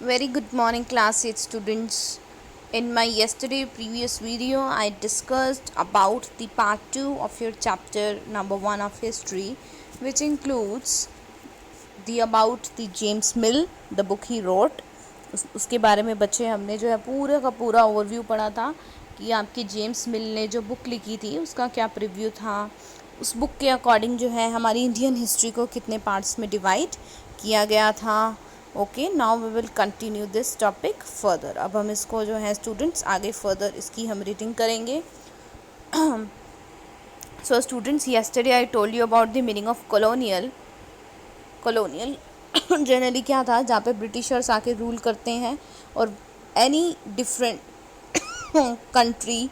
Very good morning class 8 students. In my yesterday previous video I discussed about the part 2 of your chapter number 1 of history, which includes the about the James Mill, the book he wrote. उसके बारे में बच्चे हमने जो है पूरा का पूरा ओवरव्यू पढ़ा था कि आपके जेम्स मिल ने जो बुक लिखी थी उसका क्या प्रीव्यू था, उस बुक के अकॉर्डिंग जो है हमारी इंडियन हिस्ट्री को कितने पार्ट्स में डिवाइड किया गया था। Okay, now we will continue this topic further. अब हम इसको जो है स्टूडेंट्स आगे फर्दर इसकी हम रीडिंग करेंगे। So students, yesterday I told you about the meaning of colonial generally क्या था, जहाँ पे ब्रिटिशर्स आके रूल करते हैं और any different country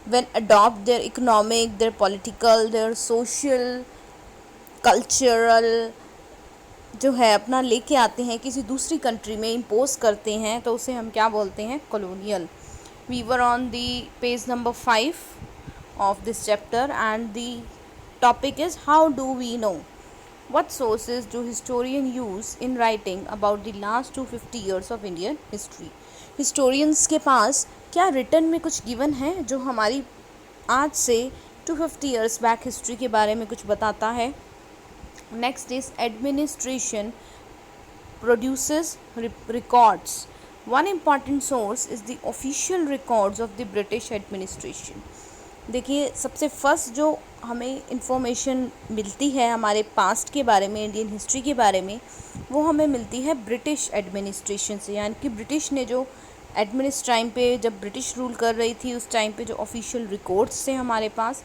when adopt their economic, their political, their social, cultural जो है अपना लेके आते हैं किसी दूसरी कंट्री में इम्पोज करते हैं, तो उसे हम क्या बोलते हैं, colonial. We were on the page number 5 of this chapter and the topic is how do we know what sources do historian use in writing about the last 250 years of Indian history। historians के पास क्या return में कुछ given है जो हमारी आज से 250 years back history के बारे में कुछ बताता है। Next is administration produces records। one important source is the official records of the British administration। देखिए, सबसे फर्स्ट जो हमें इंफॉर्मेशन मिलती है हमारे पास्ट के बारे में, इंडियन हिस्ट्री के बारे में, वो हमें मिलती है ब्रिटिश एडमिनिस्ट्रेशन से, यानी कि ब्रिटिश ने जो टाइम पे जब ब्रिटिश रूल कर रही थी उस टाइम पे जो ऑफिशियल रिकॉर्ड्स थे हमारे पास।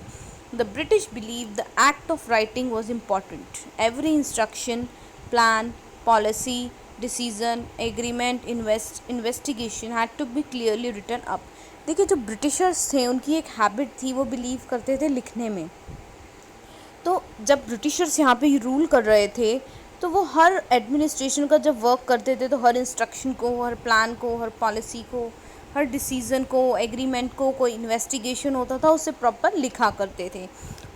The British believe the act of writing was important. Every instruction, plan, policy, decision, agreement, investigation had to be clearly written up. देखिए, जो ब्रिटिशर्स थे उनकी एक हैबिट थी, वो बिलीव करते थे लिखने में। तो जब ब्रिटिशर्स यहाँ पे रूल कर रहे थे तो वो हर एडमिनिस्ट्रेशन का जब वर्क करते थे तो हर इंस्ट्रक्शन को, हर प्लान को, हर पॉलिसी को, हर डिसीज़न को, एग्रीमेंट को, कोई इन्वेस्टिगेशन होता था उसे प्रॉपर लिखा करते थे।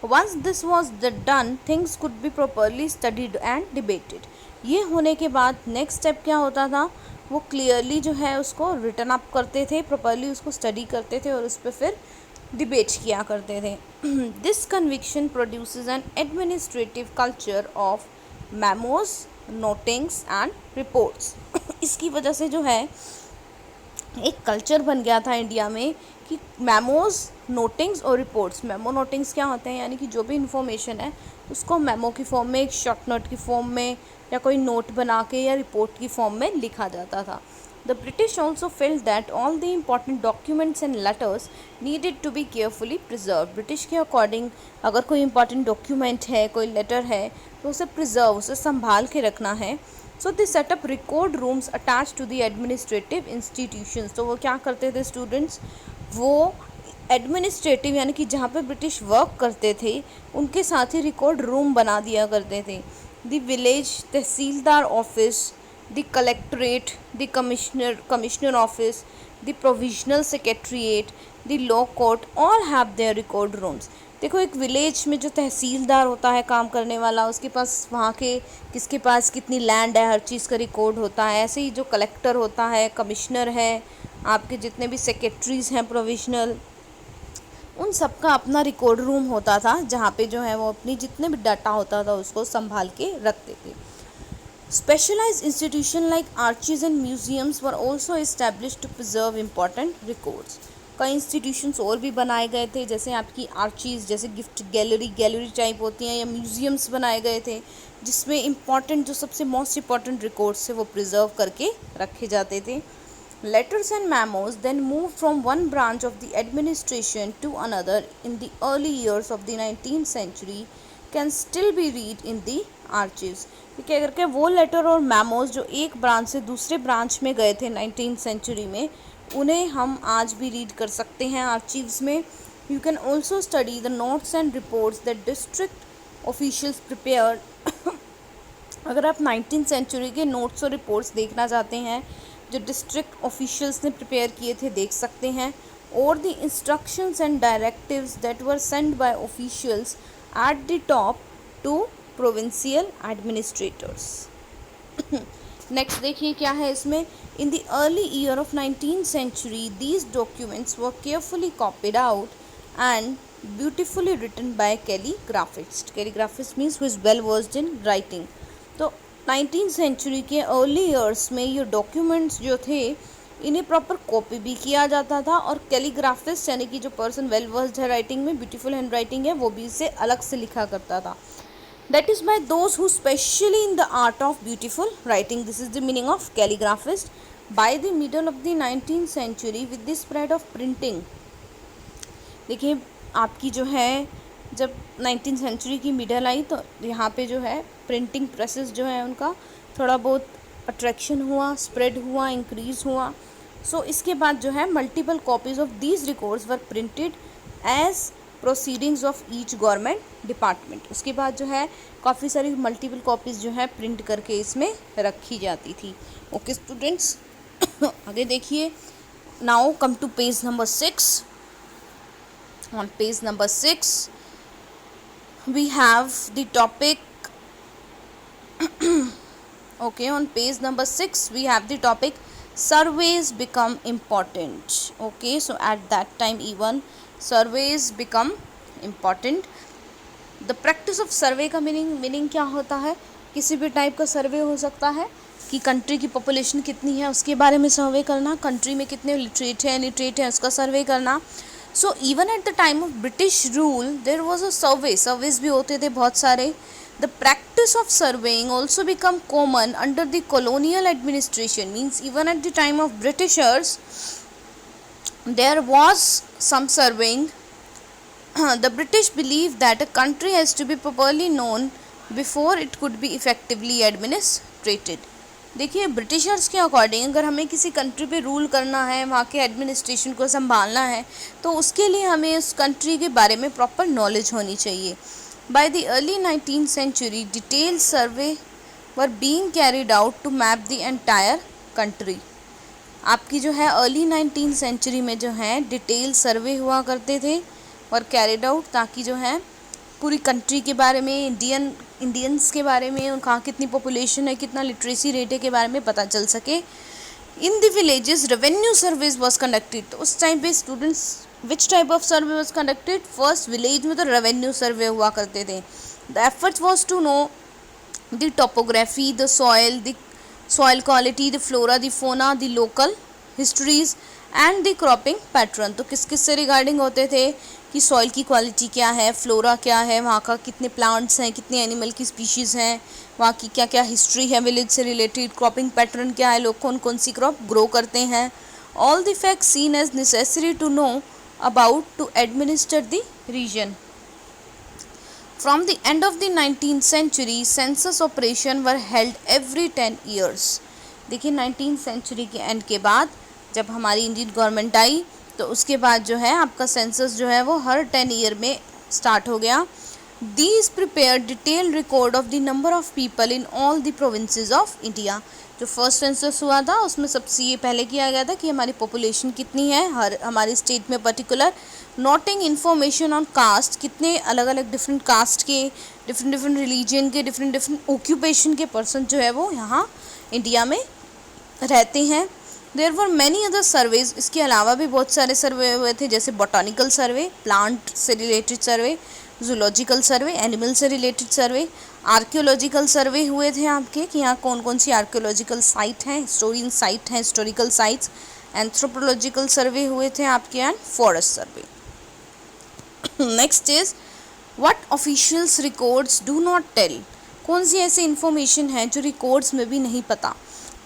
Once this was done, things could be properly studied and debated. ये होने के बाद नेक्स्ट स्टेप क्या होता था, वो क्लियरली जो है उसको रिटर्न अप करते थे, प्रॉपरली उसको स्टडी करते थे और उस पर फिर डिबेट किया करते थे। This conviction produces N administrative culture of memos, notings and reports. इसकी वजह से जो है एक कल्चर बन गया था इंडिया में कि मेमोज, नोटिंग्स और रिपोर्ट्स। मेमो नोटिंग्स क्या होते हैं, यानी कि जो भी इंफॉर्मेशन है उसको मेमो की फॉर्म में, एक शॉर्ट नोट की फॉर्म में या कोई नोट बना के या रिपोर्ट की फॉर्म में लिखा जाता था। The British also felt that all the important documents and letters needed to be carefully preserved। British के अकॉर्डिंग अगर कोई important document है, कोई लेटर है, तो उसे प्रिजर्व, उसे संभाल के रखना है। So they set up record rooms attach to the administrative institutions. तो वो क्या करते थे स्टूडेंट्स, वो एडमिनिस्ट्रेटिव यानी कि जहाँ पे ब्रिटिश वर्क करते थे उनके साथ ही रिकॉर्ड रूम बना दिया करते थे। The village tehsildar office, the collectorate, the commissioner office, the provisional secretariat, the law court all have their record rooms। देखो, एक विलेज में जो तहसीलदार होता है काम करने वाला, उसके पास वहाँ के किसके पास कितनी लैंड है, हर चीज़ का रिकॉर्ड होता है। ऐसे ही जो कलेक्टर होता है, कमिश्नर है, आपके जितने भी सेक्रेटरीज हैं प्रोविजनल, उन सब का अपना रिकॉर्ड रूम होता था जहाँ पे जो है वो अपनी जितने भी डाटा होता था उसको संभाल के रखते थे। Specialized institutions like archives and museums were also established to preserve important records। कई इंस्टीट्यूशंस और भी बनाए गए थे, जैसे आपकी आर्चीज़, जैसे गिफ्ट गैलरी टाइप होती हैं, या म्यूजियम्स बनाए गए थे जिसमें इम्पॉर्टेंट, जो सबसे मोस्ट इम्पॉर्टेंट रिकॉर्ड्स थे वो प्रिजर्व करके रखे जाते थे। Letters and memos then move from one branch of the administration to another in the early years of the 19th century can still be read in the archives. क्या करके वो letter और मेमोज जो एक ब्रांच से दूसरे branch में गए थे 19th सेंचुरी में, उन्हें हम आज भी रीड कर सकते हैं आर्चिव्स में। You can also study the notes and reports that district officials prepared. अगर आप 19th सेंचुरी के नोट्स और रिपोर्ट्स देखना चाहते हैं जो डिस्ट्रिक्ट ऑफिशियल्स ने प्रिपेयर किए थे, देख सकते हैं। और the instructions and directives that were sent by officials at the top to provincial administrators। Next देखिए क्या है इसमें, in the early year of 19th century these documents were carefully copied out and beautifully written by calligraphist. Calligraphist means who is well versed in writing. तो 19th century के early years में ये documents जो थे इन्हें proper copy भी किया जाता था, और कैलीग्राफिस्ट यानी कि जो पर्सन वेल वर्स्ड है राइटिंग में, ब्यूटीफुल हैंड राइटिंग है, वो भी इसे अलग से लिखा करता था। That is by those who specially in the art of beautiful writing. This is the meaning of calligraphist. By the middle of the 19th century with the spread of printing, देखिए आपकी जो है जब 19th सेंचुरी की middle आई तो यहाँ पे जो है प्रिंटिंग प्रेसेस जो है उनका थोड़ा बहुत अट्रैक्शन हुआ, स्प्रेड हुआ, इंक्रीज़ हुआ। सो इसके बाद जो है multiple copies of these records were printed as proceedings of each government department. उसके बाद जो है काफ़ी सारी मल्टीपल कॉपीज़ जो है प्रिंट करके इसमें रखी जाती थी। ओके स्टूडेंट्स, आगे देखिए, now come to page number 6। On page number 6 we have the topic okay, on page number 6 we have the topic surveys become important. Okay, so at that time even surveys become important. The practice of survey का meaning क्या होता है, किसी भी type का सर्वे हो सकता है कि कंट्री की पॉपुलेशन कितनी है उसके बारे में सर्वे करना, कंट्री में कितने लिटरेट है इलिटरेट है उसका सर्वे करना। So even at the time of British rule there was a surveys भी होते थे बहुत सारे। The practice of surveying also become common under the colonial administration, means even at the time of Britishers there was some surveying. The British believed that a country has to be properly known before it could be effectively administrated. देखिए Britishers के according अगर हमें किसी country पे rule करना है, वहाँ के एडमिनिस्ट्रेशन को संभालना है, तो उसके लिए हमें उस कंट्री के बारे में प्रॉपर नॉलेज होनी चाहिए। By the early 19th century detail survey were being carried out to map the entire country. आपकी जो है अर्ली 19th सेंचुरी में जो है डिटेल सर्वे हुआ करते थे और कैरिड आउट, ताकि जो है पूरी कंट्री के बारे में, इंडियंस के बारे में, कहाँ कितनी पॉपुलेशन है, कितना लिटरेसी रेट है के बारे में पता चल सके। In the villages revenue surveys was conducted. तो उस टाइम पे students which type of survey was conducted, first village में तो रेवेन्यू सर्वे हुआ करते थे। The effort was to know the topography, the soil quality, the flora, the fauna, the local histories and the cropping pattern. तो किस किस से regarding होते थे कि सॉइल की क्वालिटी क्या है, फ्लोरा क्या है, वहाँ का कितने प्लांट्स हैं, कितने एनिमल की स्पीशीज़ हैं, वहाँ की क्या क्या हिस्ट्री है विलेज से रिलेटेड, क्रॉपिंग पैटर्न क्या है, लोग कौन कौन सी क्रॉप ग्रो करते हैं। All the facts seen as necessary to know about to administer the region. From the end of the 19th century census operation were held every 10 years। देखिए 19th century के and के बाद जब हमारी Indian government आई तो उसके बाद जो है आपका सेंसस जो है वो हर 10 ईयर में स्टार्ट हो गया। These prepare detail record of the number of people in all the provinces of India. जो फर्स्ट सेंसस हुआ था उसमें सबसे ये पहले किया गया था कि हमारी पॉपुलेशन कितनी है हर हमारी स्टेट में particular, noting information on caste, कितने अलग अलग डिफरेंट कास्ट के, डिफरेंट रिलीजन के, डिफरेंट ऑक्यूपेशन के पर्सन जो है वो यहाँ इंडिया में रहते हैं। There were many other surveys, इसके अलावा भी बहुत सारे सर्वे हुए थे, जैसे बॉटनिकल सर्वे, प्लांट से related survey, zoological survey, animal से रिलेटेड सर्वे, आर्कियोलॉजिकल सर्वे हुए थे आपके कि यहाँ कौन कौन सी आर्कियोलॉजिकल साइट हैं, हिस्टोरियन साइट हैं, हिस्टोरिकल साइट्स, एंथ्रोपोलॉजिकल सर्वे हुए थे आपके, and forest survey. Next is what officials records do not tell. कौन सी ऐसी इंफॉर्मेशन है जो रिकॉर्ड्स में भी नहीं पता।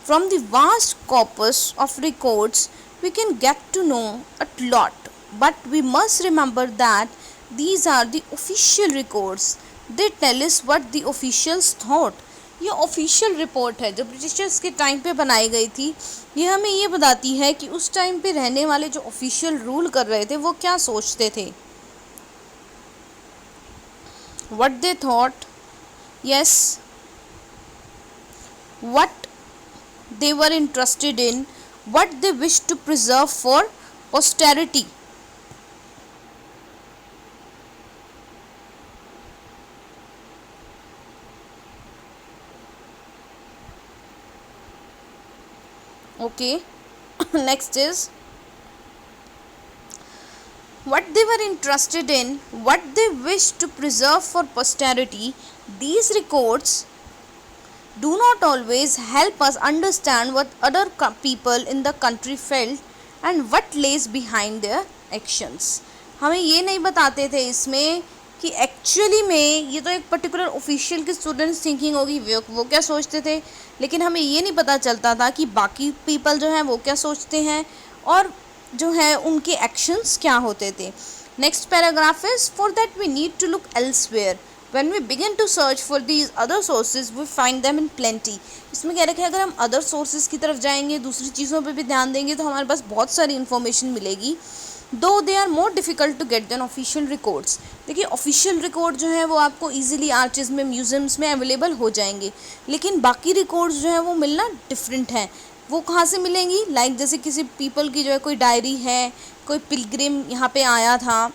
From the vast corpus of records, we can get to know a lot, but we must remember that these are the official records. They tell us what the officials thought. ये official report है जो Britishers के time पे बनाई गई थी। ये हमें ये बताती है कि उस टाइम पे रहने वाले जो ऑफिशियल रूल कर रहे थे वो क्या सोचते थे। What they thought, yes, what they were interested in, what they wished to preserve for posterity. Okay. Next is what they were interested in, what they wished to preserve for posterity. These records do not always help us understand what other people in the country felt and what lays behind their actions. हमें ये नहीं बताते थे इसमें कि actually में ये तो एक पर्टिकुलर ऑफिशियल की स्टूडेंट्स थिंकिंग होगी, वो क्या सोचते थे, लेकिन हमें ये नहीं पता चलता था कि बाकी पीपल जो हैं वो क्या सोचते हैं और जो है उनके एक्शंस क्या होते थे. Next paragraph is for that we need to look elsewhere. When we begin to search for these other sources, we find them in plenty. इसमें कह रखा है अगर हम अदर सोर्सेज की तरफ जाएंगे, दूसरी चीज़ों पे भी ध्यान देंगे तो हमारे पास बहुत सारी इन्फॉर्मेशन मिलेगी. Though they are more difficult to get than official records. देखिए ऑफिशियल रिकॉर्ड जो है वो आपको ईजिली आर्चिज़ में, म्यूज़ियम्स में अवेलेबल हो जाएंगे, लेकिन बाकी रिकॉर्ड्स जो है वो मिलना डिफरेंट है. वो कहाँ से मिलेंगी? लाइक जैसे किसी पीपल की जो है कोई डायरी है, कोई पिलग्रिम यहाँ पे आया था,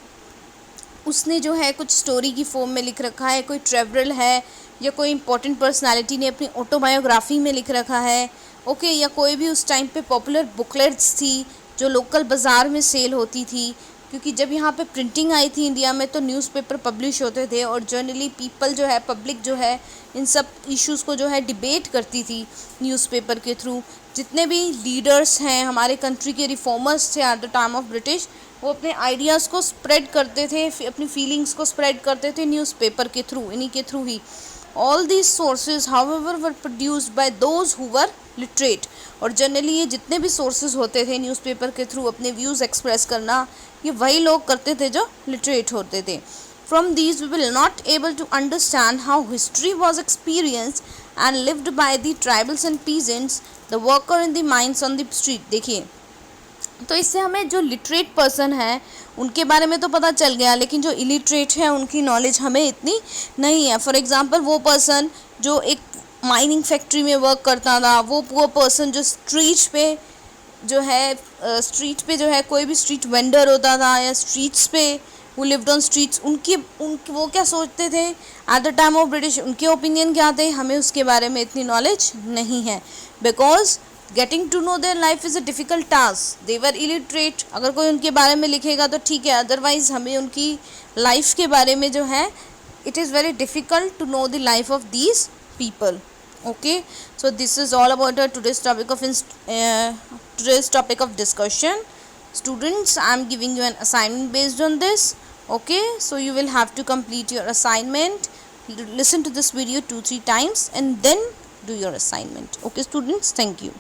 उसने जो है कुछ स्टोरी की फॉर्म में लिख रखा है, कोई ट्रैवलर है या कोई इंपॉर्टेंट पर्सनालिटी ने अपनी ऑटोबायोग्राफी में लिख रखा है. ओके, या कोई भी उस टाइम पे पॉपुलर बुकलेट्स थी जो लोकल बाज़ार में सेल होती थी, क्योंकि जब यहाँ पे प्रिंटिंग आई थी इंडिया में तो न्यूज़पेपर पब्लिश होते थे और जनरली पीपल जो है, पब्लिक जो है, इन सब इश्यूज़ को जो है डिबेट करती थी न्यूज़पेपर के थ्रू. जितने भी लीडर्स हैं हमारे कंट्री के, रिफॉर्मर्स थे eight the time of British, वो अपने आइडियाज़ को स्प्रेड करते थे, अपनी फीलिंग्स को स्प्रेड करते थे न्यूज़पेपर के थ्रू, इन्हीं के through he. All these sources however were produced by those who were literate. और जनरली ये जितने भी सोर्सेज होते थे न्यूज़पेपर के थ्रू अपने व्यूज़ एक्सप्रेस करना, ये वही लोग करते थे जो लिटरेट होते थे. From these we will not able to understand how history was experienced and lived by the tribals and peasants, the worker in the mines on the street. देखिए, तो इससे हमें जो लिटरेट पर्सन है उनके बारे में तो पता चल गया, लेकिन जो इलिटरेट है उनकी नॉलेज हमें इतनी नहीं है. फॉर एग्ज़ाम्पल वो पर्सन जो एक माइनिंग फैक्ट्री में वर्क करता था, वो पर्सन जो स्ट्रीट पे जो है कोई भी स्ट्रीट वेंडर होता था या स्ट्रीट्स पे वो लिव्ड ऑन स्ट्रीट्स, उनकी वो क्या सोचते थे eight the time of British, उनके ओपिनियन क्या थे, हमें उसके बारे में इतनी नॉलेज नहीं है. Because getting to know their life is a difficult task. They were illiterate. अगर कोई उनके बारे में लिखेगा तो ठीक है, अदरवाइज़ हमें उनकी लाइफ के बारे में जो है it is very difficult to know the life of these people. Okay, so this is all about today's topic of discussion. Students, I am giving you an assignment based on this. Okay, so you will have to complete your assignment, listen to this video 2-3 times and then do your assignment. Okay students, thank you.